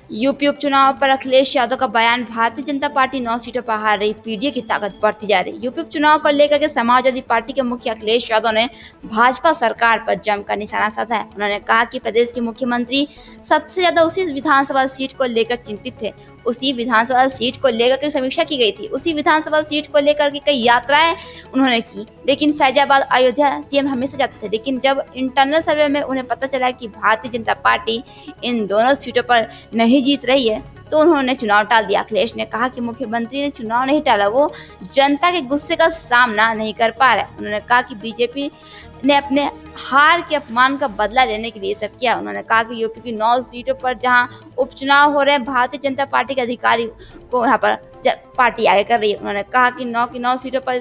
UP उपचुनाव पर अखिलेश यादव का बयान। भारतीय जनता पार्टी 9 सीटों पर हार रही, पीडीए की ताकत बढ़ती जा रही। यूपी उपचुनाव को लेकर के समाजवादी पार्टी के मुखिया अखिलेश यादव ने भाजपा सरकार पर जमकर निशाना साधा है। उन्होंने कहा कि प्रदेश के मुख्यमंत्री सबसे ज्यादा उसी विधानसभा सीट को लेकर चिंतित थे। उसी विधानसभा सीट को लेकर के समीक्षा की गई थी। उसी विधानसभा सीट को लेकर के कई यात्राएं उन्होंने की, लेकिन फैजाबाद अयोध्या सीएम हमेशा जाते थे। लेकिन जब इंटरनल सर्वे में उन्हें पता चला कि भारतीय जनता पार्टी इन दोनों सीटों पर नहीं जीत रही है, तो उन्होंने चुनाव टाल दिया। अखिलेश ने कहा कि मुख्यमंत्री ने चुनाव नहीं टाला, वो जनता के गुस्से का सामना नहीं कर पा रहे। उन्होंने कहा कि बीजेपी ने अपने हार के अपमान का बदला लेने के लिए सब किया। उन्होंने कहा कि यूपी की 9 सीटों पर जहां उपचुनाव हो रहे हैं, भारतीय जनता पार्टी के अधिकारी को यहाँ पर पार्टी आगे कर रही है। उन्होंने कहा कि 9 की 9 सीटों पर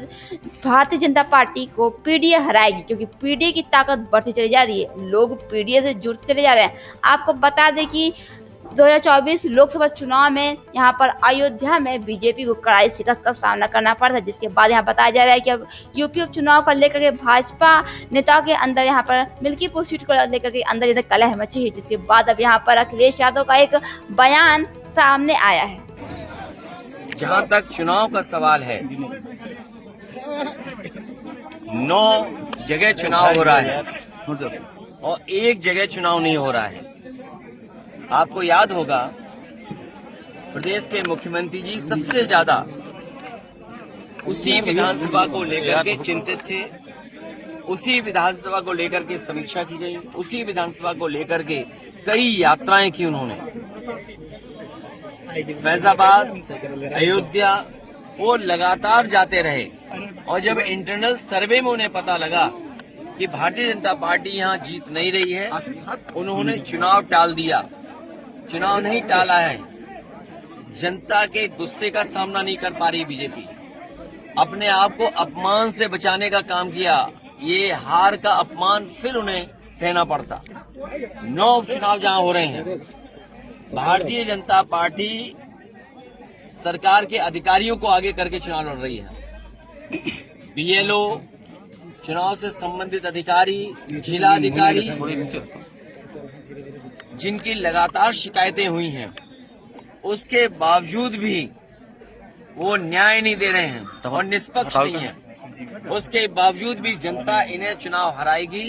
भारतीय जनता पार्टी को पीडीए हराएगी, क्योंकि पीडीए की ताकत बढ़ती चली जा रही है। लोग पीडीए से जुड़ते चले जा रहे हैं। आपको बता दें कि 2024 लोकसभा चुनाव में यहाँ पर अयोध्या में बीजेपी को कड़ाई शिकस्त का सामना करना पड़ा था, जिसके बाद यहाँ बताया जा रहा है कि अब यूपी उपचुनाव को लेकर के भाजपा नेताओं के अंदर यहाँ पर मिल्कीपुर सीट को लेकर के अंदर कलह मची है, जिसके बाद अब यहाँ पर अखिलेश यादव का एक बयान सामने आया है। जहाँ तक चुनाव का सवाल है, 9 जगह चुनाव हो रहा है और एक जगह चुनाव नहीं हो रहा है। आपको याद होगा, प्रदेश के मुख्यमंत्री जी सबसे ज्यादा उसी विधानसभा को लेकर के चिंतित थे। उसी विधानसभा को लेकर के समीक्षा की गई, उसी विधानसभा को लेकर के कई यात्राएं की उन्होंने। फैजाबाद, अयोध्या, वो लगातार जाते रहे और जब इंटरनल सर्वे में उन्हें पता लगा कि भारतीय जनता पार्टी यहाँ जीत नहीं रही है, उन्होंने चुनाव टाल दिया। चुनाव नहीं टाला है, जनता के गुस्से का सामना नहीं कर पा रही बीजेपी, अपने आप को अपमान से बचाने का काम किया। ये हार का अपमान फिर उन्हें सहना पड़ता। 9 उपचुनाव जहां हो रहे हैं, भारतीय जनता पार्टी सरकार के अधिकारियों को आगे करके चुनाव लड़ रही है। बीएलओ, चुनाव से संबंधित अधिकारी, जिला अधिकारी, जिनकी लगातार शिकायतें हुई हैं, उसके बावजूद भी वो न्याय नहीं दे रहे हैं और निष्पक्ष नहीं है। उसके बावजूद भी जनता इन्हें चुनाव हराएगी।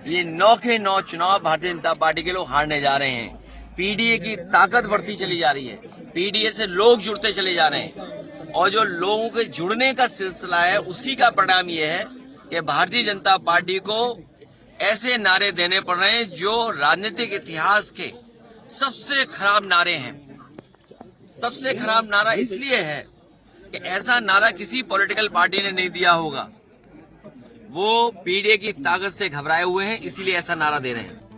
ये 9 के 9 चुनाव भारतीय जनता पार्टी के लोग हारने जा रहे हैं। पीडीए की ताकत बढ़ती चली जा रही है, पीडीए से लोग जुड़ते चले जा रहे हैं और जो लोगों के जुड़ने का सिलसिला है, उसी का परिणाम ये है कि भारतीय जनता पार्टी को ऐसे नारे देने पड़ रहे हैं जो राजनीतिक इतिहास के सबसे खराब नारे हैं। सबसे खराब नारा इसलिए है कि ऐसा नारा किसी पॉलिटिकल पार्टी ने नहीं दिया होगा। वो पीडीए की ताकत से घबराए हुए हैं, इसीलिए ऐसा नारा दे रहे हैं।